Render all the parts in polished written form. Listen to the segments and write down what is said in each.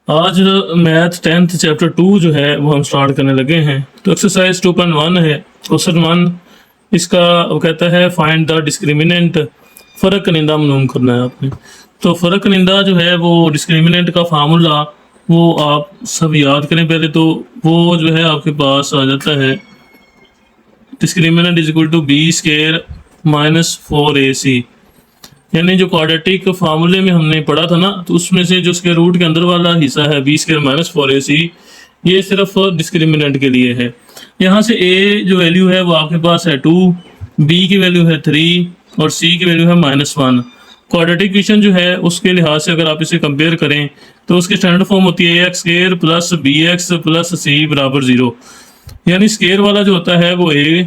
आज math 10th chapter 2 जो है वो हम स्टार्ट करने लगे हैं। तो एक्सरसाइज 2.1 है, क्वेश्चन 1 इसका वो कहता है फाइंड द डिस्क्रिमिनेंट, फ़र्क कनिंदा मालूम करना है आपने। तो फ़र्क कनिंदा जो है वो डिस्क्रिमिनेंट का फार्मूला वो आप सब याद करें पहले। तो वो जो है आपके पास आ जाता है discriminant is equal to b square minus 4ac, यानी जो क्वाड्रेटिक फार्मूले में हमने पढ़ा था ना, तो उसमें से जो उसके रूट के अंदर वाला हिस्सा है बी स्क्वायर माइनस 4ac, ये सिर्फ डिस्क्रिमिनेंट के लिए है। यहाँ से a जो वैल्यू है वो आपके पास है 2, b की वैल्यू है 3 और c की वैल्यू है -1। क्वाड्रेटिक इक्वेशन जो है उसके लिहाज से अगर आप इसे कंपेयर करें तो उसकी स्टैंडर्ड फॉर्म होती है a square plus bx plus c बराबर 0। यानी स्क्वायर वाला जो होता है वो a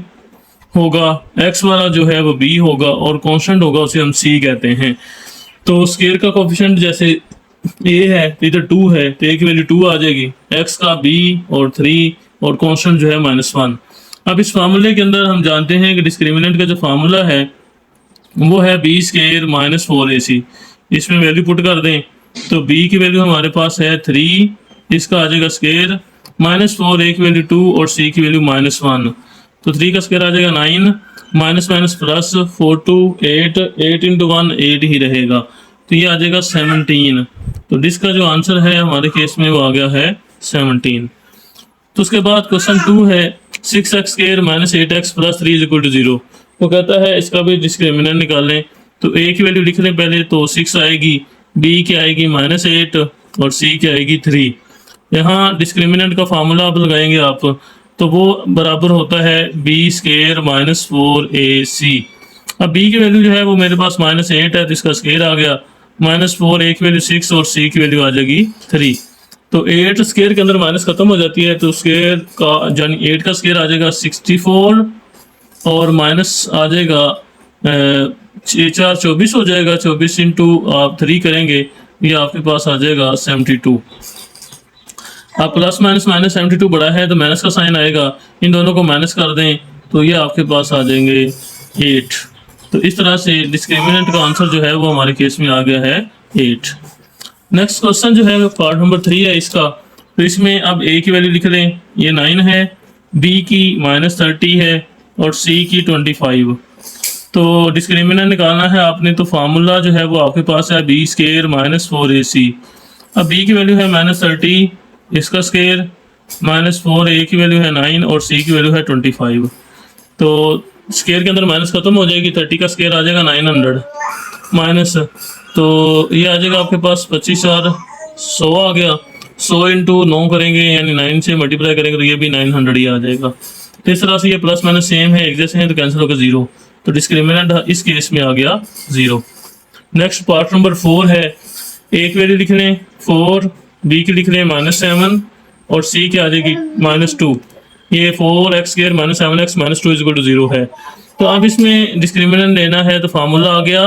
होगा, x वाला जो है वो b होगा और कांस्टेंट होगा उसे हम c कहते हैं। तो स्क्वायर का कोफिशिएंट जैसे a है तो इधर 2 है तो a की वैल्यू 2 आ जाएगी, x का b और 3 और कांस्टेंट जो है -1। अब इस फार्मूले के अंदर हम जानते हैं कि डिस्क्रिमिनेंट का जो फार्मूला है वो है b स्क्वायर माइनस 4ac। इसमें वैल्यू पुट कर दें तो b की वैल्यू हमारे पास है 3, इसका आ जाएगा स्क्वायर -4, a की वैल्यू 2 और c की वैल्यू -1। तो 3 का स्क्वायर आ जाएगा 9, minus minus plus 4 to 8, 8 into 1 8 ही रहेगा, तो ये आ जाएगा 17। तो इसका जो आंसर है हमारे केस में वो आ गया है 17। तो उसके बाद क्वेश्चन 2 है 6x square minus 8x plus 3 is equal to 0। वो कहता है इसका भी डिस्क्रिमिनेंट निकालें। तो a की वैल्यू लिख लें पहले, तो 6 आएगी, b की आएगी -8 और c की आएगी 3। यहाँ डिस्क्रिमिनेंट का फार्मूला आप लगाएंगे आप, तो वो बराबर होता है b स्क्वायर माइनस 4ac। अब b की वैल्यू जो है वो मेरे पास -8 है तो इसका स्क्वायर आ गया, -4, a की वैल्यू 6 और c की वैल्यू आ जाएगी 3। तो 8 स्क्वायर के अंदर माइनस खत्म हो जाती है, तो स्क्वायर का यानी 8 का स्क्वायर आ जाएगा 64 और माइनस आ जाएगा 6 4 24 हो जाएगा, 24 इंटू आप 3 करेंगे ये आपके पास आ जाएगा 72। आप प्लस माइनस माइनस 72 बड़ा है तो माइनस का साइन आएगा, इन दोनों को माइनस कर दें तो ये आपके पास आ जाएंगे 8। तो इस तरह से डिस्क्रिमिनेंट का आंसर जो है वो हमारे केस में आ गया है 8। नेक्स्ट क्वेश्चन जो है पार्ट नंबर 3 है इसका। तो इसमें अब a की वैल्यू लिख लें, ये 9 है, b की -30 है और c की 25। तो डिस्क्रिमिनेंट निकालना है आपने, तो फार्मूला जो है वो आपके पास है b स्क्वायर माइनस 4ac। अब b की वैल्यू है -30, इसका स्क्वायर -4, a की वैल्यू है 9 और c की वैल्यू है 25। तो स्क्वायर के अंदर माइनस खत्म हो जाएगी, 30 का स्क्वायर आ जाएगा 900 माइनस, तो ये आ जाएगा आपके पास 25 और 100 आ गया। 100 इंटू 9 करेंगे यानी 9 से मल्टीप्लाई करेंगे तो ये भी 900 ही आ जाएगा। तो इस तरह से ये प्लस माइनस सेम है, एक जैसे हैं, तो कैंसिल होकर 0। तो डिस्क्रिमिनेंट इस केस में आ गया 0। नेक्स्ट पार्ट नंबर 4 है, a की वैल्यू लिख लें 4, b की लिख लें -7 और c की आ जाएगी -2। ये 4x square -7x -2 is equal to 0 है। तो अब इसमें डिस्क्रिमिनेंट लेना है, तो फार्मूला आ गया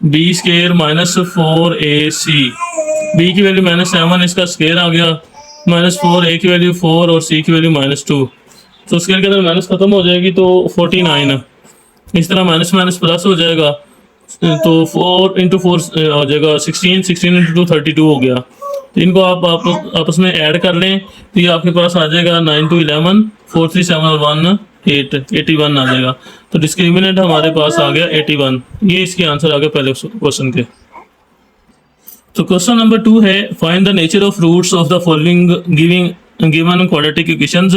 b स्क्वायर -4ac। b की वैल्यू -7, इसका स्क्वायर आ गया -4, a की वैल्यू 4 और c की वैल्यू -2। तो स्क्वायर के अंदर माइनस खत्म हो जाएगी तो 49, इस तरह माइनस माइनस प्लस हो जाएगा, तो 4 इंटू 4 हो जाएगा 16, 16 इंटू 2 32 हो गया। तो इनको आप आपस में ऐड कर लें तो ये आपके पास आ जाएगा 9 2 11, 4 3 7 और 1 8, 81 आ जाएगा। तो डिस्क्रिमिनेंट हमारे पास आ गया 81। ये इसके आंसर आ गए पहले क्वेश्चन के। तो क्वेश्चन नंबर 2 है find the nature of roots of the following given quadratic equations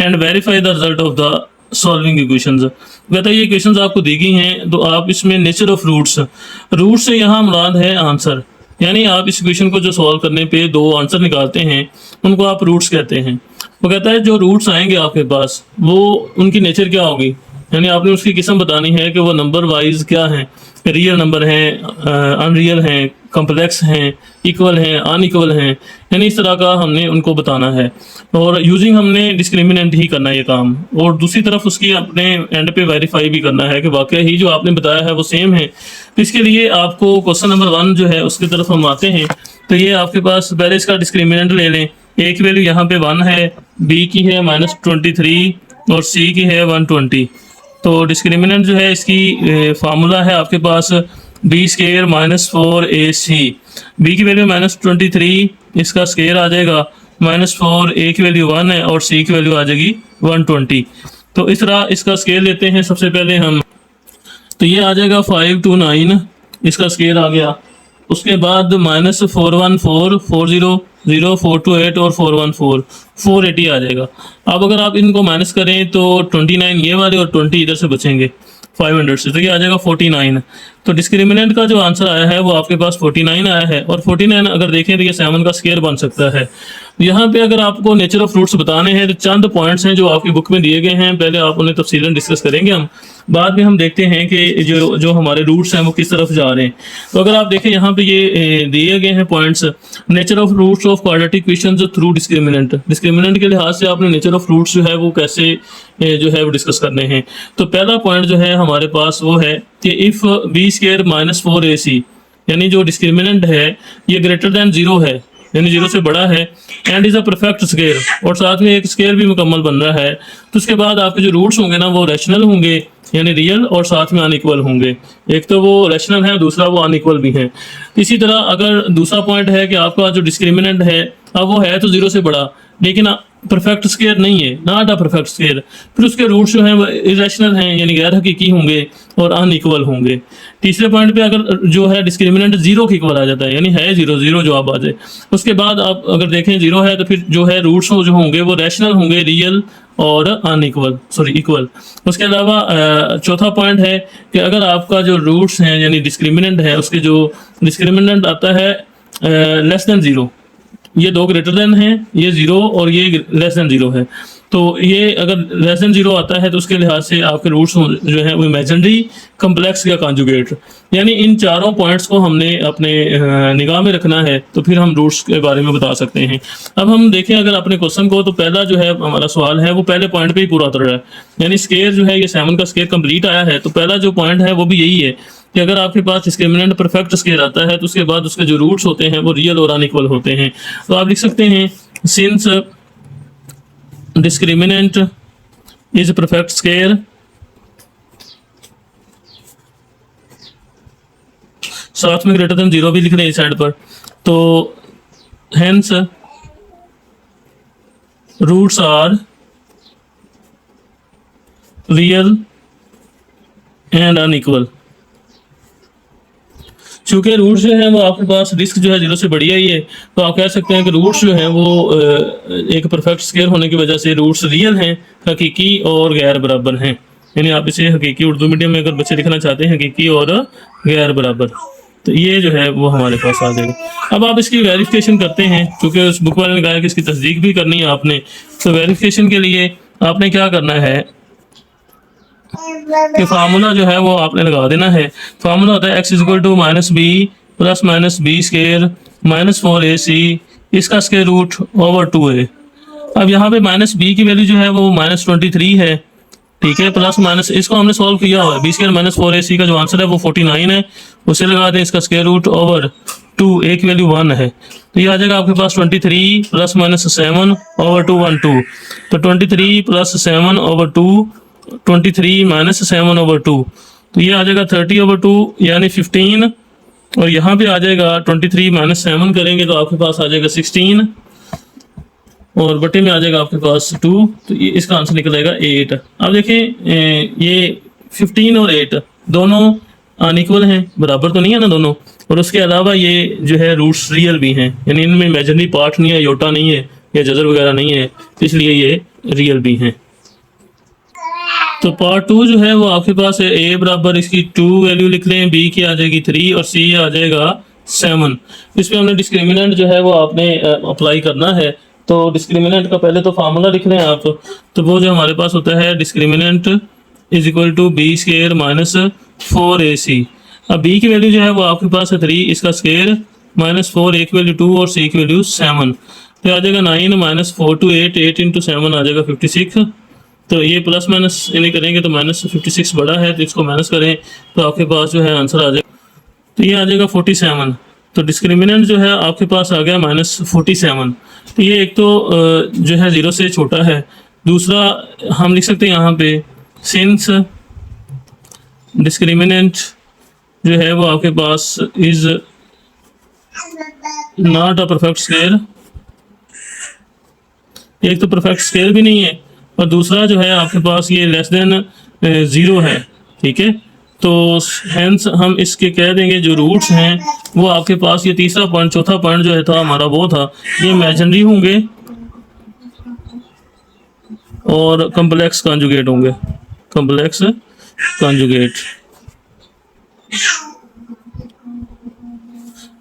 and verify the result of the solving equations. कहता है ये इक्वेशंस आपको दी गई हैं, तो आप इसमें नेचर ऑफ रूट से यहाँ मुराद है आंसर, यानी आप इस इक्वेशन को जो सॉल्व करने पे 2 आंसर निकालते हैं उनको आप रूट्स कहते हैं। वो कहता है जो रूट्स आएंगे आपके पास वो उनकी नेचर क्या होगी, यानी आपने उसकी किस्म बतानी है कि वो नंबर वाइज क्या हैं, रियल नंबर हैं, अनरियल हैं, कम्प्लेक्स हैं, इक्वल हैं, अनइक्वल हैं, यानी इस तरह का हमने उनको बताना है। और यूजिंग हमने डिस्क्रिमिनेंट ही करना है ये काम, और दूसरी तरफ उसकी अपने एंड पे वेरीफाई भी करना है कि वाकई ही जो आपने बताया है वो सेम है। तो इसके लिए आपको क्वेश्चन नंबर 1 जो है उसकी तरफ हम आते हैं। तो ये आपके पास पहले इसका डिस्क्रिमिनेंट ले लें, a की वैल्यू यहाँ पे 1 है, b की है -23 और c की है 120। तो डिस्क्रिमिनेंट जो है इसकी फार्मूला है आपके पास b स्क्वायर -4ac। बी की वैल्यू -23, इसका स्केयर आ जाएगा -4, ए की वैल्यू 1 है और सी की वैल्यू आ जाएगी 120। तो इस तरह इसका स्केयर लेते हैं सबसे पहले हम, तो ये आ जाएगा 5 to 9, इसका स्केयर आ गया। उसके बाद -414, 400, 428 और 414, 480 आ जाएगा। अब अगर आप इनको माइनस करें तो 29 ये वाले और 20 इधर से बचेंगे 500 से, तो ये आ जाएगा 49। तो डिस्क्रिमिनेंट का जो आंसर आया है वो आपके पास 49 आया है, और 49 अगर देखें तो ये 7 का स्केयर बन सकता है। यहाँ पे अगर आपको नेचर ऑफ रूट्स बताने हैं तो चंद पॉइंट्स हैं जो आपकी बुक में दिए गए हैं, पहले आप उन्हें तफसीलन डिस्कस करेंगे हम, बाद में हम देखते हैं कि जो हमारे रूट्स हैं वो किस तरफ जा रहे हैं। तो अगर आप देखें यहाँ पे ये दिए गए हैं points, nature of roots of quadratic equations through discriminant. Discriminant के लिहाज से आपने नेचर ऑफ रूट्स जो है वो कैसे जो है वो डिस्कस करने हैं। तो पहला पॉइंट जो है हमारे पास वो है कि इफ़ बी स्क्वायर -4ac, यानी जो डिस्क्रिमिनेंट है ये ग्रेटर दैन 0 है, यानी 0 से बड़ा है, and is a perfect square, और साथ में एक स्क्वायर भी मुकम्मल बन रहा है, तो उसके बाद आपके जो रूट्स होंगे ना वो रैशनल होंगे, यानी रियल, और साथ में अनइक्वल होंगे। एक तो वो रैशनल है, दूसरा वो अनइक्वल भी है। इसी तरह अगर दूसरा पॉइंट है कि आपका जो डिस्क्रिमिनेंट है अब वो है तो 0 से बड़ा, लेकिन परफेक्ट स्क्वायर नहीं है, नॉट अ परफेक्ट स्क्वायर, फिर उसके रूट्स जो हैं वो इरेशनल हैं, यानी गैर हकीकी होंगे और अनइक्वल होंगे। तीसरे पॉइंट पे अगर जो है डिस्क्रिमिनेंट 0 के इक्वल आ जाता है, यानी है 0 जवाब आ जाए, उसके बाद आप अगर देखें 0 है तो फिर जो है रूट्स जो होंगे वो रैशनल होंगे, रियल और इक्वल। उसके अलावा चौथा पॉइंट है कि अगर आपका जो रूट्स हैं यानी डिस्क्रिमिनेंट है, उसके जो डिस्क्रिमिनेंट आता है लेस देन 0, ये दो ग्रेटर देन हैं, ये 0 और ये लेस देन 0 है, तो ये अगर लेस देन 0 आता है तो उसके लिहाज से आपके रूट्स जो है वो इमेजिनरी, कम्प्लेक्स या कॉन्जुगेट, यानी इन चारों पॉइंट्स को हमने अपने निगाह में रखना है, तो फिर हम रूट्स के बारे में बता सकते हैं। अब हम देखें अगर अपने क्वेश्चन को, तो पहला जो है हमारा सवाल है वो पहले पॉइंट पे ही पूरा उतर रहा है, यानी स्केयर जो है ये 7 का स्केयर कंप्लीट आया है। तो पहला जो पॉइंट है वो भी यही है कि अगर आपके पास डिस्क्रिमिनेंट परफेक्ट स्केयर आता है तो उसके बाद उसके जो रूट्स होते हैं वो रियल और अनइक्वल होते हैं। तो आप लिख सकते हैं since discriminant is perfect square, साथ में ग्रेटर देन 0 भी लिख रहे हैं इस साइड पर, तो hence roots are real and unequal. चूंकि रूट्स जो है वो आपके पास रिस्क जो है 0 से बढ़िया ही है, तो आप कह सकते हैं कि रूट्स जो है वो एक परफेक्ट स्केयर होने की वजह से रूट्स रियल हैं, हकीकी और गैर बराबर हैं। यानी आप इसे हकीकी उर्दू मीडियम में अगर बच्चे लिखना चाहते हैं हकीकी और गैर बराबर, तो ये जो है वो हमारे पास आ जाएगा। अब आप इसकी वेरिफिकेशन करते हैं, क्योंकि उस बुक वाले ने कहा कि इसकी तस्दीक भी करनी है आपने, तो वेरिफिकेशन के लिए आपने क्या करना है कि फार्मूला जो है वो आपने लगा देना है। फार्मूला होता है x is equal to -b plus -b square -4ac इसका स्केयर रूट ओवर 2a। अब यहाँ पे -b की वैल्यू जो है वो -23 है, ठीक है, प्लस माइनस इसको हमने सॉल्व किया हुआ है, b स्केयर -4ac का जो आंसर है वो 49 है, उसे लगा दें, इसका स्केयर रूट ओवर 2, a की वैल्यू 1 है, तो ये आ जाएगा आपके पास 23 प्लस -7 ओवर 2 1 2, तो 23 प्लस 7 ओवर 2, 23 माइनस 7 ओवर 2, तो ये आ जाएगा 30 ओवर 2 यानी 15, और यहाँ पे आ जाएगा 23 माइनस 7 करेंगे तो आपके पास आ जाएगा 16, और बटे में आ जाएगा आपके पास 2, तो ये इसका आंसर निकलेगा 8। अब देखें ये 15 और 8 दोनों अनइक्वल हैं, बराबर तो नहीं है ना दोनों, और उसके अलावा ये जो है रूट्स रियल भी हैं, यानी इनमें इमेजिनरी पार्ट नहीं है, योटा नहीं है या जजर वगैरह नहीं है, इसलिए ये रियल भी हैं। तो पार्ट 2 जो है वो आपके पास है a बराबर इसकी 2 वैल्यू लिख लें, b की आ जाएगी 3 और c आ जाएगा 7। इसमें हमने डिस्क्रिमिनेंट जो है वो आपने अप्लाई करना है। तो डिस्क्रिमिनेंट का पहले तो फार्मूला लिख लें आप, तो वो जो हमारे पास होता है discriminant is equal to b square -4ac। अब b की वैल्यू जो है वो आपके पास है 3, इसका स्केयर -4, a की वैल्यू 2 और c की वैल्यू 7, तो आ जाएगा 9 -4 to 8, 8 into 7 आ जाएगा 56। तो ये प्लस माइनस इन्हें करेंगे तो -56 बड़ा है, तो इसको माइनस करें तो आपके पास जो है आंसर आ जाएगा, तो ये आ जाएगा 47। तो डिस्क्रिमिनेंट जो है आपके पास आ गया -47। तो ये एक तो जो है 0 से छोटा है, दूसरा हम लिख सकते हैं यहाँ पे सिंस डिस्क्रिमिनेंट जो है वो आपके पास is not a perfect square, एक तो परफेक्ट स्क्वायर भी नहीं है और दूसरा जो है आपके पास ये लेस देन 0 है, ठीक है। तो हेंस हम इसके कह देंगे जो रूट्स हैं वो आपके पास, ये तीसरा पॉइंट, चौथा पॉइंट जो है था हमारा वो था, ये इमेजिनरी होंगे और कॉम्प्लेक्स कॉन्जुगेट होंगे, कॉम्प्लेक्स कॉन्जुगेट,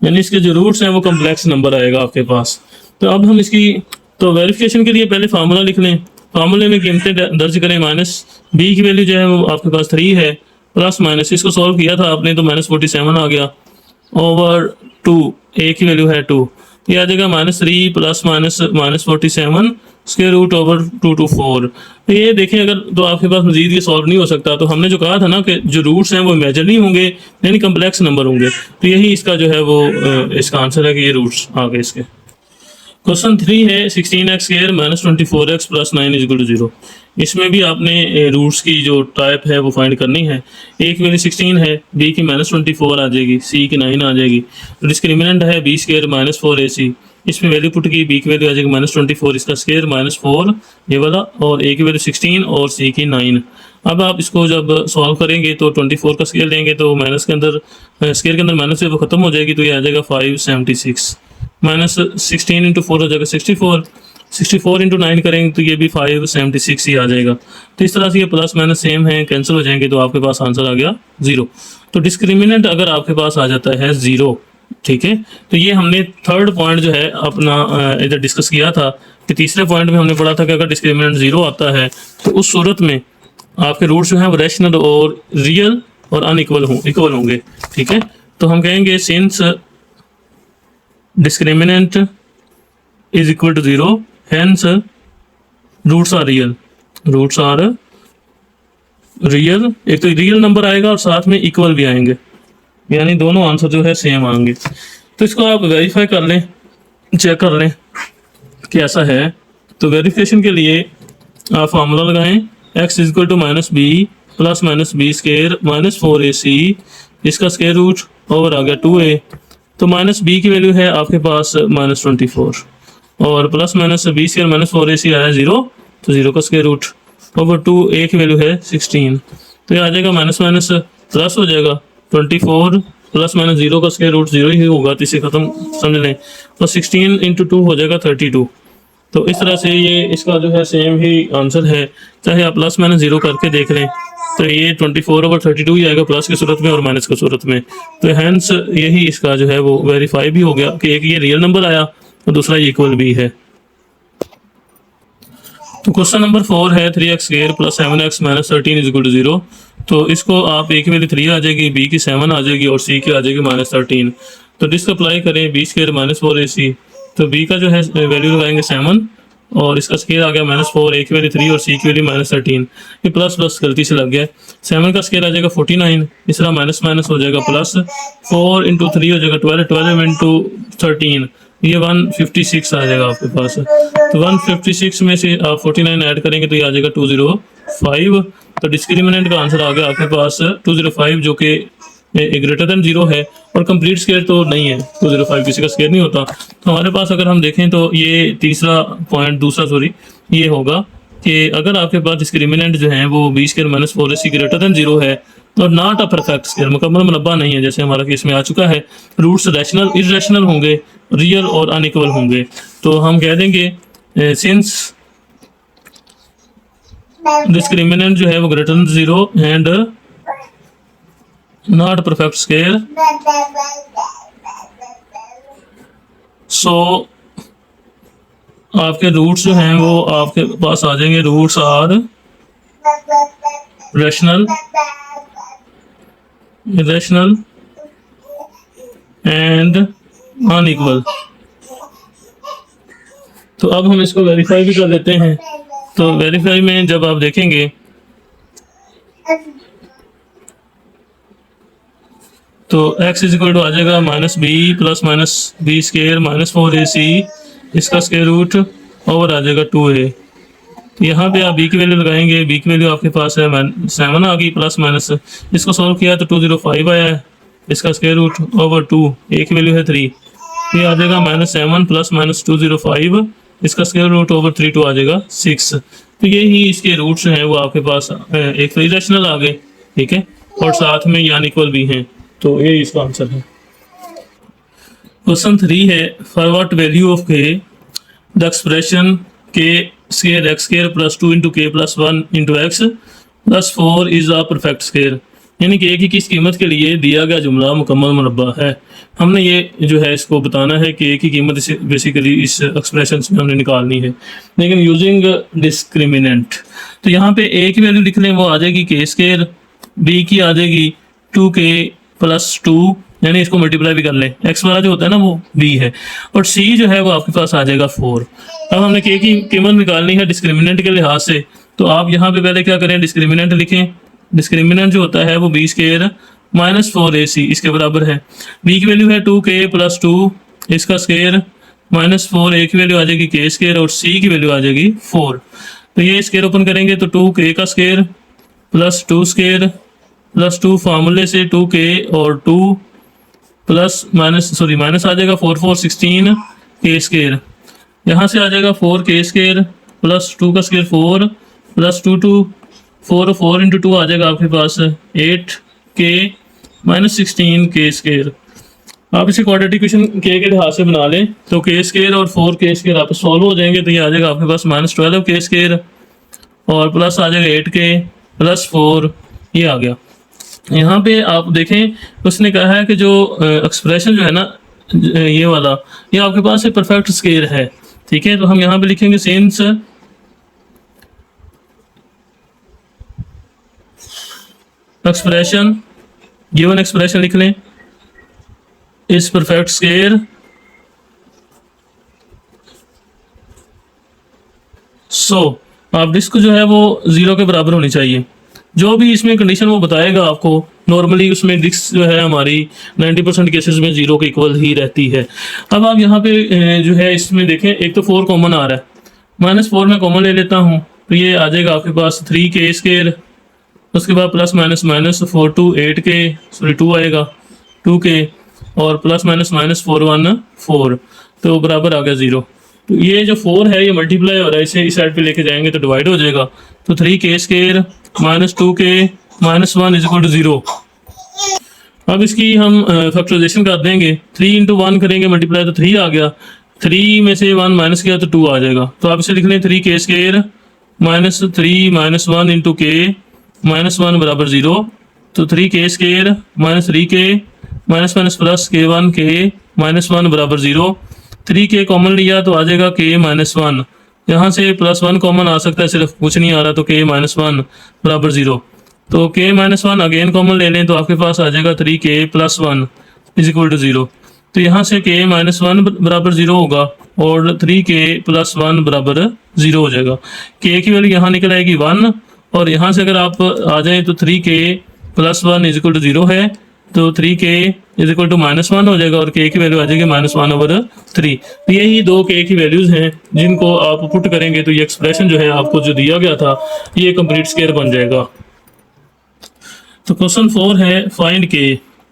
यानी इसके जो रूट्स हैं वो कॉम्प्लेक्स नंबर आएगा आपके पास। तो अब हम इसकी तो वेरिफिकेशन के लिए पहले फार्मूला लिख लें, फार्मूले में कीमतें दर्ज करें। माइनस बी की वैल्यू जो है वो आपके पास 3 है, प्लस माइनस इसको सॉल्व किया था आपने तो -47 आ गया, ओवर 2 ए की वैल्यू है 2, ये आ जाएगा -3 plus -47 square root over 2 to 4। तो ये देखें, अगर तो आपके पास मजीद ये सॉल्व नहीं हो सकता, तो हमने जो कहा था ना कि जो रूट्स हैं वो इमेजिनरी होंगे यानी कम्प्लेक्स नंबर होंगे, तो यही इसका जो है वो इसका आंसर है कि ये रूट्स आ गए इसके। क्वेश्चन 3 है 16x स्क्वायर -24x प्लस 9 = 0। इसमें भी आपने रूट्स की जो टाइप है वो फाइंड करनी है। ए की वैल्यू 16 है, बी की -24 आ जाएगी, सी की 9 आ जाएगी। डिस्क्रिमिनेंट है बी स्क्वायर -4ac, इसमें वैल्यू पुट की, बी की वैल्यू आ जाएगी -24, इसका स्क्वायर -4 ये वाला, और ए की वैल्यू 16 और सी की 9। अब आप इसको जब सॉल्व करेंगे तो 24 का स्केयर लेंगे तो माइनस के अंदर, स्केयर के अंदर माइनस से वो खत्म हो जाएगी, तो ये आ जाएगा 576, -16 × 4 हो जाएगा 64, 64 × 9 करेंगे तो ये भी 576 ही आ जाएगा। तो इस तरह से ये प्लस माइनस सेम है, कैंसिल हो जाएंगे, तो आपके पास आंसर आ गया 0। तो डिस्क्रिमिनेंट अगर आपके पास आ जाता है 0, ठीक है, तो ये हमने थर्ड पॉइंट जो है अपना इधर डिस्कस किया था कि तीसरे पॉइंट में हमने पढ़ा था कि अगर डिस्क्रिमिनेंट 0 आता है तो उस सूरत में आपके रूट्स जो हैं वो रैशनल और रियल और अनइक्वल इक्वल होंगे, ठीक है। तो हम कहेंगे since discriminant is equal to 0, hence roots are real, roots are real। एक तो रियल नंबर आएगा और साथ में इक्वल भी आएंगे, यानी दोनों आंसर जो है सेम आएंगे। तो इसको आप वेरीफाई कर लें, चेक कर लें कि ऐसा है। तो वेरिफिकेशन के लिए आप फार्मूला लगाएं, x = -b plus -b square -4ac, इसका स्क्वायर रूट ओवर आ गया 2a, तो -b की वैल्यू है आपके पास -24 और प्लस -b स्क्वायर -4ac आया 0, तो 0 का स्क्वायर रूट ओवर 2a की वैल्यू है 16, तो ये आ जाएगा माइनस माइनस प्लस हो जाएगा 24 प्लस -0 का स्क्वायर रूट 0 ही होगा, तो इसे खत्म समझ लें, तो 16 × 2 हो जाएगा 32। तो इस तरह से ये इसका जो है सेम ही आंसर है, चाहे आप +-0 करके देख लें तो ये 24/32 ही आएगा, प्लस की सूरत में और माइनस की सूरत में। तो हैंस यही इसका जो है वो वेरीफाई भी हो गया कि एक ये रियल नंबर आया और दूसरा इक्वल भी है। तो क्वेश्चन नंबर 4 है 3x² + 7x - 13 = 0। तो इसको आप ए की वैल्यू 3 आ जाएगी, बी की 7 आ जाएगी और सी की आ जाएगी -13। तो डिस्क अप्लाई करें b² -4ac, तो b का जो है वैल्यू लगाएंगे 7 और इसका स्केयर आ गया -4, ए की वैल्यू 3 और सी की वैल्यू -13। ये प्लस प्लस गलती से लग गया, 7 का स्केयर आ जाएगा 49, इसरा माइनस माइनस हो जाएगा प्लस, 4 × 3 हो जाएगा 12, 12 × 13 ये 156 आ जाएगा आपके पास। तो 156 में से आप 49 ऐड करेंगे तो ये आ जाएगा 205। तो डिस्क्रिमिनेंट का आंसर आ गया आपके पास 205, जो कि ग्रेटर देन 0 है और कंप्लीट स्केयर तो नहीं है, 205 किसी का स्केयर नहीं होता। तो हमारे पास अगर हम देखें तो ये दूसरा ये होगा कि अगर आपके पास डिस्क्रिमिनेंट जो है वो b² - 4ac ग्रेटर देन 0 है तो नॉट अ परफेक्ट स्केयर, मुकम्मल मुनब्बा नहीं है, जैसे हमारा केस में आ चुका है। रूट्स रैशनल इररेशनल होंगे, रियल और अनइक्वल होंगे। तो हम कह देंगे सिंस डिस्क्रिमिनेंट जो है वो greater than 0 and not perfect square, so आपके रूट्स जो हैं वो आपके पास आ जाएंगे, roots are rational, irrational and unequal. तो अब हम इसको वेरीफाई भी कर लेते हैं। तो वेरीफाई में जब आप देखेंगे तो x = आ जाएगा -b प्लस -b² -4ac, इसका स्क्वायर रूट ओवर आ जाएगा 2a। यहाँ पे आप b की वैल्यू लगाएंगे, b की वैल्यू आपके पास है 7 आ गई, प्लस माइनस इसको सॉल्व किया तो 205 आया है, इसका स्क्वायर रूट ओवर 2, a की वैल्यू है 3, ये आ जाएगा -7 प्लस -205, इसका स्क्वायर रूट ओवर 32 आ जाएगा 6। तो ये ही इसके रूट्स हैं वो आपके पास एक तो इरेशनल आ गए, ठीक है, और साथ में यान इक्वल भी हैं। तो ये इसका आंसर है। क्वेश्चन 3 है, for what value of k the expression k square x square plus 2 into k plus 1 into x plus 4 is a perfect square, यानी कि एक ही किस कीमत के लिए दिया गया जुमला मुकम्मल मुरब्बा है। हमने ये जो है इसको बताना है कि एक ही कीमत बेसिकली इस एक्सप्रेशन में हमने निकालनी है, लेकिन यूजिंग डिस्क्रिमिनेंट। तो यहाँ पे ए की वैल्यू लिख लें, वो आ जाएगी के स्क्वायर, बी की आ जाएगी 2k प्लस 2, यानी इसको मल्टीप्लाई भी कर लें, एक्स वाला जो होता है ना वो बी है, और सी जो है वो आपके पास आ जाएगा 4। अब हमने के की कीमत निकालनी है डिस्क्रिमिनेंट के लिहाज से, तो आप यहाँ पे पहले क्या करें, डिस्क्रिमिनेंट लिखें। डिस्क्रिमिनेंट जो होता है वो बी स्क्वायर माइनस 4ac इसके बराबर है। बी की वैल्यू है 2k प्लस 2, इसका स्क्वायर माइनस 4, ए की वैल्यू आ जाएगी के स्क्वायर और सी की वैल्यू आ जाएगी 4। तो ये स्क्वायर ओपन करेंगे तो 2k का स्क्वायर प्लस 2 स्क्वायर प्लस 2 फार्मूले से 2k और 2 प्लस माइनस आ जाएगा 4 4 16 के स्क्वायर, यहाँ से आ जाएगा 4k स्क्वायर प्लस 2 का स्क्वायर 4 प्लस 2 2 4 4 इंटू 2 आ जाएगा आपके पास 8k माइनस 16 के स्क्वायर। आप इसे क्वाड्रेटिक इक्वेशन के लिहाज से बना लें तो के स्क्वायर और 4k स्क्वायर आप सॉल्व हो जाएंगे, तो ये आ जाएगा आपके पास -12k स्क्वायर और प्लस आ जाएगा 8k प्लस 4, ये आ गया। यहाँ पे आप देखें उसने कहा है कि जो एक्सप्रेशन जो है ना ये वाला, ये आपके पास एक परफेक्ट स्क्वायर है, ठीक है। तो हम यहाँ पे लिखेंगे सिंस एक्सप्रेशन, गिवन एक्सप्रेशन लिख लें, इस परफेक्ट स्क्वायर सो आप डिस्क जो है वो 0 के बराबर होनी चाहिए। जो भी इसमें कंडीशन वो बताएगा आपको, नॉर्मली उसमें डिस्क जो है हमारी 90% केसेस में 0 के इक्वल ही रहती है। अब आप यहाँ पे जो है इसमें देखें, एक तो 4 कॉमन आ रहा है, -4 में कॉमन ले लेता हूँ तो ये आ जाएगा आपके पास 3k स्क्वायर, उसके बाद प्लस माइनस 4 2 8k, सॉरी 2 आएगा 2k और प्लस माइनस 4 1 4, तो बराबर आ गया 0। तो ये जो 4 है ये मल्टीप्लाई हो रहा है, इसे इस साइड पे लेके जाएंगे तो डिवाइड हो जाएगा, तो 3k square minus 2k minus 1 is equal to 0। अब इसकी हम फैक्टराइजेशन कर देंगे, 3 इंटू 1 करेंगे मल्टीप्लाई तो 3 आ गया, 3 में से 1 माइनस किया तो 2 आ जाएगा। तो आप इसे लिख लें 3k square minus 3 minus 1 into k minus 1 बराबर 0, तो 3k square minus 3k minus minus plus k1 k minus 1 बराबर 0। 3k कॉमन लिया तो आ जाएगा k माइनस 1, यहाँ से प्लस 1 कॉमन आ सकता है, सिर्फ कुछ नहीं आ रहा, तो k माइनस 1 बराबर 0। तो k माइनस 1 अगेन कॉमन ले लें तो आपके पास आ जाएगा 3k plus 1 is equal to 0। तो यहाँ से k माइनस 1 बराबर 0 होगा और 3k प्लस 1 बराबर 0 हो जाएगा। k की वैल्यू यहाँ निकल आएगी 1, और यहाँ से अगर आप आ जाएं तो 3k plus 1 is equal to 0 है, तो 3k इज इक्वल टू -1 हो जाएगा और k की वैल्यू आ जाएगी -1/3। तो यही दो k की वैल्यूज हैं जिनको आप पुट करेंगे तो ये एक्सप्रेशन जो है आपको जो दिया गया था ये कंप्लीट स्क्वायर बन जाएगा। तो क्वेश्चन 4 है, फाइंड k,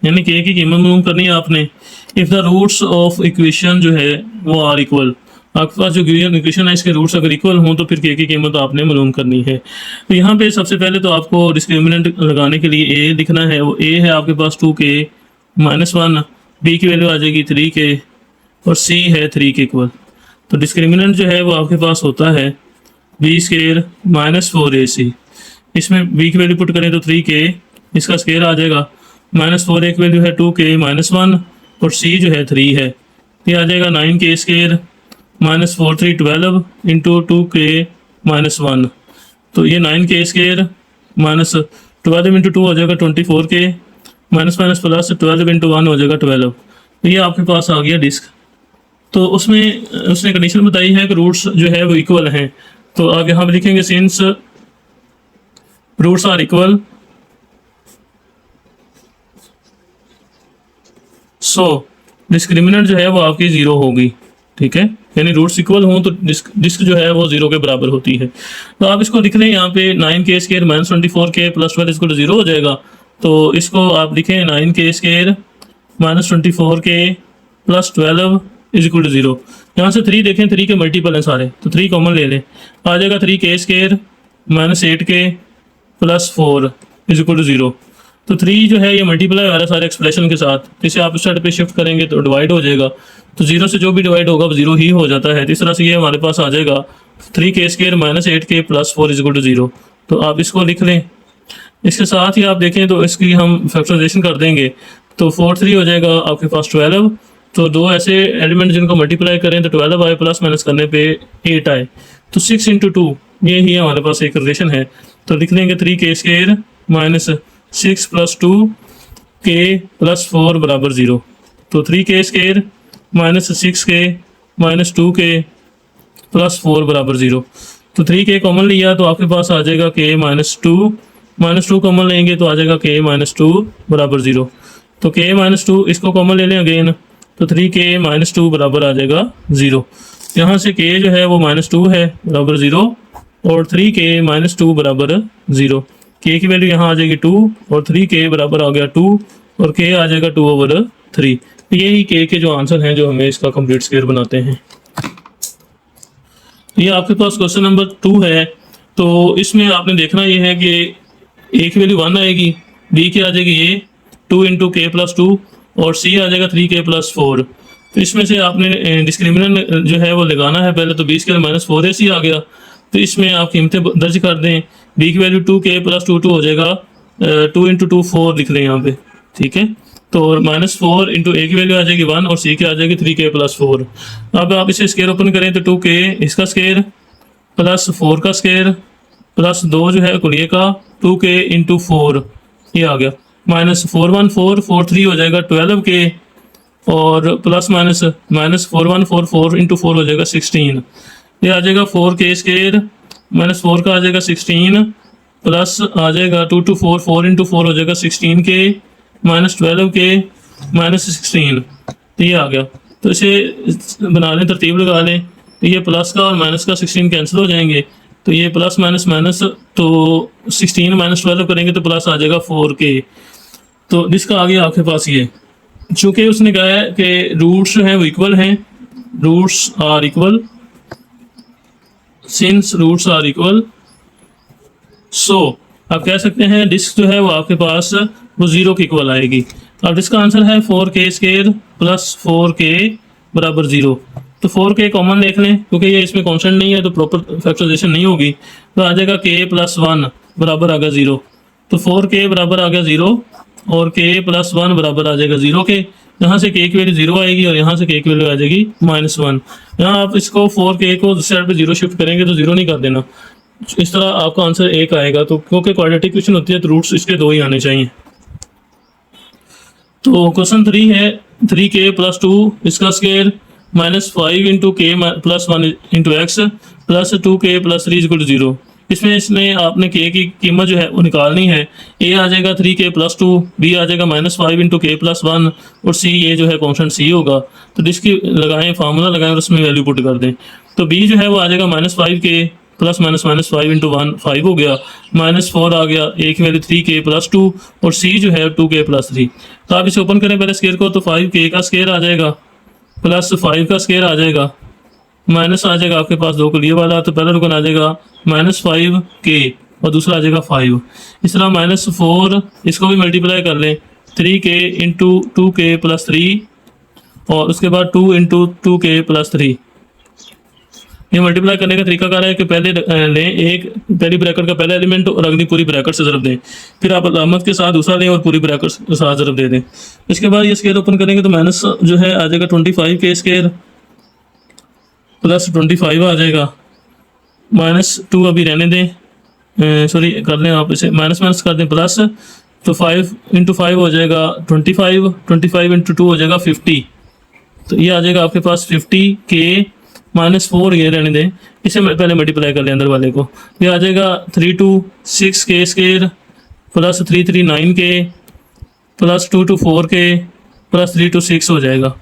यानी k की कीमत मालूम करनी है आपने। If the roots of equation जो है वो आर इक्वल, आपके पास जो गिवन इक्वेशन है इसके रूट्स अगर इक्वल हों तो फिर k की कीमत आपने मालूम करनी है। तो यहाँ पे सबसे पहले तो आपको डिस्क्रिमिनेंट लगाने के लिए a लिखना है, वो a है आपके पास 2k माइनस 1, b की वैल्यू आ जाएगी 3k और c है 3k इक्वल। तो डिस्क्रिमिनेंट जो है वो आपके पास होता है b स्क्वायर माइनस 4ac, इसमें b की वैल्यू पुट करें तो 3k, इसका स्क्वायर आ जाएगा -4, एक वैल्यू है 2k माइनस 1 और c जो है 3 है, ये आ जाएगा 9k square -4 3 12 into 2k minus 1, तो ये 9k स्क्वायर माइनस 12 इंटू 2 हो जाएगा 24k minus minus plus 12 into 1 हो जाएगा 12। तो ये आपके पास आ गया डिस्क। तो उसमें उसने कंडीशन बताई है कि रूट्स जो है वो इक्वल हैं, तो आप यहाँ पर लिखेंगे since roots are equal so discriminant जो है वो आपकी 0 होगी, ठीक है, यानी रूट्स इक्वल हों तो डिस्क जो है वो 0 के बराबर होती है। तो आप इसको लिख लें यहाँ पे 9k square minus 24k plus 12 इसको 0 हो जाएगा, तो इसको आप लिखें 9k square minus 24k plus 12 is equal to 0। यहाँ से 3 देखें, 3 के मल्टीपल हैं सारे, तो 3 कॉमन ले लें, आ जाएगा 3k square minus 8k plus 4 is equal to 0। तो 3 जो है ये मल्टीप्लाई हो रहा है सारे एक्सप्रेशन के साथ, तो इसे आप इस साइड पे शिफ्ट करेंगे तो डिवाइड हो जाएगा, तो 0 से जो भी डिवाइड होगा वो 0 ही हो जाता है। तो इस तरह से ये हमारे पास आ जाएगा 3k square minus 8k plus 4 is equal to 0। तो आप इसको लिख लें। इसके साथ ही आप देखें तो इसकी हम फैक्टराइजेशन कर देंगे, तो 4 3 हो जाएगा आपके पास 12। तो दो ऐसे एलिमेंट जिनको मल्टीप्लाई करें तो 12 आए, प्लस माइनस करने पे 8 आए, तो 6 इंटू 2 ये ही हमारे पास एक रिलेशन है। तो लिख लेंगे 3k square minus 6 plus 2k plus 4 बराबर 0। तो 3k square minus 6k minus 2k plus 4 बराबर 0। तो 3k कॉमन लिया तो आपके पास आ जाएगा k माइनस 2 कॉमन लेंगे तो आ जाएगा k माइनस 2 बराबर 0। तो k माइनस 2 इसको कॉमन ले लें अगेन, तो 3k माइनस 2 बराबर आ जाएगा 0। यहाँ से k जो है वो माइनस 2 है बराबर 0 और 3k माइनस 2 बराबर 0। k की वैल्यू यहाँ आ जाएगी 2 और 3k बराबर आ गया 2 और k आ जाएगा 2/3। तो यही k के जो आंसर हैं जो हमें इसका कंप्लीट स्क्वायर बनाते हैं। ये आपके पास क्वेश्चन नंबर 2 है। तो इसमें आपने देखना ये है कि a की वैल्यू 1 आएगी, b की आ जाएगी ये 2 इंटू k प्लस 2 और c आ जाएगा 3k प्लस 4। तो इसमें से आपने डिस्क्रिमिनेंट जो है वो लगाना है पहले, तो b स्क्वायर माइनस 4ac आ गया, तो इसमें आप कीमतें दर्ज कर दें। b की वैल्यू 2k प्लस 2 हो जाएगा 2 इंटू 2 4 लिख लें यहाँ पे, ठीक है। तो -4 इंटू a की वैल्यू आ जाएगी 1 और c की आ जाएगी 3k प्लस 4। अब आप इसे स्क्वायर ओपन करें तो 2k इसका स्क्वायर प्लस 4 का स्क्वायर प्लस 2 जो है कुलिये का 2k इंटू 4 ये आ गया, माइनस 4 1 4 4 3 हो जाएगा 12k और प्लस माइनस -4 1 4 4 इंटू 4 हो जाएगा 16। ये आ जाएगा 4k स्क्वायर माइनस 4 का आ जाएगा 16 प्लस आ जाएगा 2 2 4 4 इंटू 4 हो जाएगा 16k माइनस 12k माइनस 16। तो ये आ गया, तो इसे बना लें, तरतीब लगा लें, तो ये प्लस का और माइनस का 16 कैंसिल हो जाएंगे, तो ये प्लस माइनस माइनस, तो 16 माइनस 12 करेंगे तो प्लस आ जाएगा 4k। तो जिसका आ गया आपके पास ये, चूँकि उसने कहा है कि रूट्स हैं वो इक्वल हैं, roots are equal, since roots are equal so आप कह सकते हैं डिस्क जो है वो आपके पास वो 0 के इक्वल आएगी। अब इसका आंसर है 4k स्क्वायर प्लस 4k बराबर 0। तो 4k कॉमन देख लें, क्योंकि ये इसमें कांस्टेंट नहीं है तो प्रॉपर फैक्टराइजेशन नहीं होगी, तो आ जाएगा k प्लस 1 बराबर आ गया 0। तो 4k बराबर आ गया 0 और k प्लस 1 बराबर आ जाएगा 0 के। यहाँ से k की वैल्यू 0 आएगी और यहाँ से k की वैल्यू आ जाएगी -1। यहाँ आप इसको 4k को दूसरे साइड पे 0 शिफ्ट करेंगे तो 0 नहीं कर देना, इस तरह आपका आंसर 1 आएगा। तो क्योंकि क्वाड्रेटिक क्वेश्चन होती है तो रूट्स इसके 2 ही आने चाहिए। तो क्वेश्चन 3 है 3k प्लस 2 इसका square minus 5 into k plus 1 into x plus 2k plus 3 equal to 0। इसमें इसने आपने k की कीमत जो है वो निकालनी है। a आ जाएगा 3k प्लस 2, b आ जाएगा -5 इंटू k प्लस 1 और c ये जो है कॉन्स्टेंट c होगा। तो जिसकी लगाएं फार्मूला लगाएं और उसमें वैल्यू पुट कर दें। तो b जो है वो आ जाएगा -5k प्लस -5 इंटू 1 5 हो गया, -4 आ गया, a की वैल्यू 3k प्लस 2 और c जो है 2k प्लस 3। तो आप इसे ओपन करें पहले स्क्वायर को, तो 5k का स्क्वायर आ जाएगा प्लस 5 का स्क्वायर आ जाएगा, माइनस आ जाएगा आपके पास 2 को लिए वाला, तो पहला रुकन आ जाएगा -5k और दूसरा आ जाएगा 5। इस तरह -4 इसको भी मल्टीप्लाई कर लें 3k इंटू 2k प्लस 3 और उसके बाद 2 इंटू 2k प्लस 3। ये मल्टीप्लाई करने का तरीका क्या है कि पहले लें एक पहली ब्रैकेट का पहला एलिमेंट और अगली पूरी ब्रैकेट से ज़रब दें, फिर आप अलामत के साथ दूसरा लें और पूरी ब्रैकेट के साथ ज़रब दे दें। इसके बाद ये स्क्वायर ओपन करेंगे तो माइनस जो है आ जाएगा 25k स्क्वायर प्लस 25 आ जाएगा, -2 अभी रहने दें, सॉरी कर लें आप इसे माइनस कर दें प्लस, तो 5 इंटू 5 हो जाएगा 25 इंटू 2 हो जाएगा 50। तो ये आ जाएगा आपके पास 50k -4 ये रहने दें, इसे पहले मल्टीप्लाई कर लें अंदर वाले को, ये आ जाएगा 326k square plus 339k plus 224k plus 326 हो जाएगा।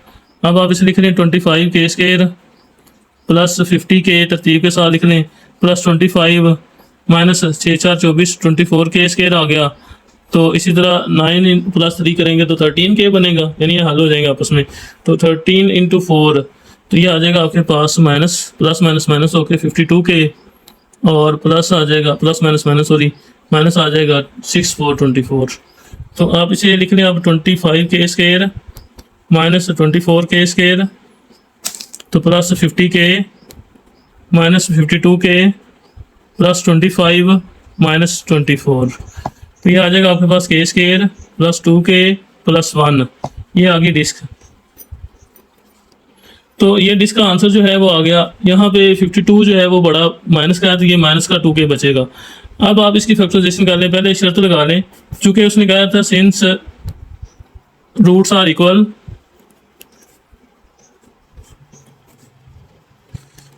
अब आप इसे लिख लें 25k स्क्वायर प्लस 50k तरतीब के साथ लिख लें प्लस 25 माइनस 6 4 24 24k स्क्वायर आ गया तो इसी तरह 9 प्लस 3 करेंगे तो 13k बनेगा, यानी ये हल हो जाएंगे आपस में। तो 13 इंटू 4 तो ये आ जाएगा आपके पास माइनस प्लस माइनस माइनस होके 52k, और प्लस आ जाएगा plus minus minus sorry minus आ जाएगा 6424। तो आप इसे लिख लें आप 25k square minus 24k square, तो plus 50k minus 52k plus 25 minus 24। तो ये आ जाएगा आपके पास k square plus 2k plus 1। ये आ गई डिस्क। तो ये डिस्क का आंसर जो है वो आ गया। यहाँ पे 52 जो है वो बड़ा माइनस का है, तो ये माइनस का 2k बचेगा। अब आप इसकी फैक्टराइजेशन कर लें, पहले शर्त लगा लें, चूंकि उसने कहा था since roots are equal,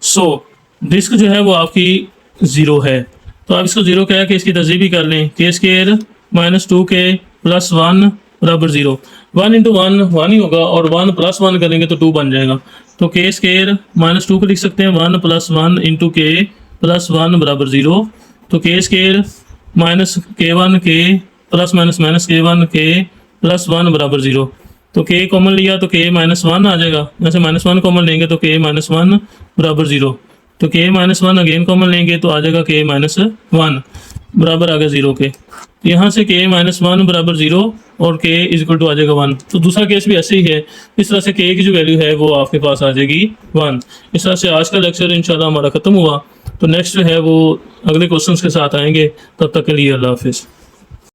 so disc जो है वो आपकी 0 है। तो आप इसको 0 कह के इसकी तस्दीक भी कर लें, k square minus 2k plus 1 बराबर 0। 1 इंटू 1 1 ही होगा, और 1 प्लस 1 करेंगे तो 2 बन जाएगा। तो k स्क्वायर माइनस 2 को लिख सकते हैं 1 प्लस 1 इंटू k प्लस 1 बराबर 0। तो k square minus k1 k plus minus minus k1 k plus 1 बराबर 0। तो k कॉमन लिया तो k माइनस 1 आ जाएगा, जैसे माइनस 1 कॉमन लेंगे तो k माइनस 1 बराबर 0। तो k माइनस 1 अगेन कॉमन लेंगे तो आ जाएगा k माइनस 1 बराबर आ गया 0 के। यहाँ से k माइनस 1 बराबर 0 और k इज इक्वल टू आ जाएगा 1। तो दूसरा केस भी ऐसे ही है। इस तरह से k की जो वैल्यू है वो आपके पास आ जाएगी 1। इस तरह से आज का लेक्चर इंशाल्लाह हमारा ख़त्म हुआ। तो नेक्स्ट जो है वो अगले क्वेश्चंस के साथ आएंगे। तब तक के लिए अल्लाह हाफिज़।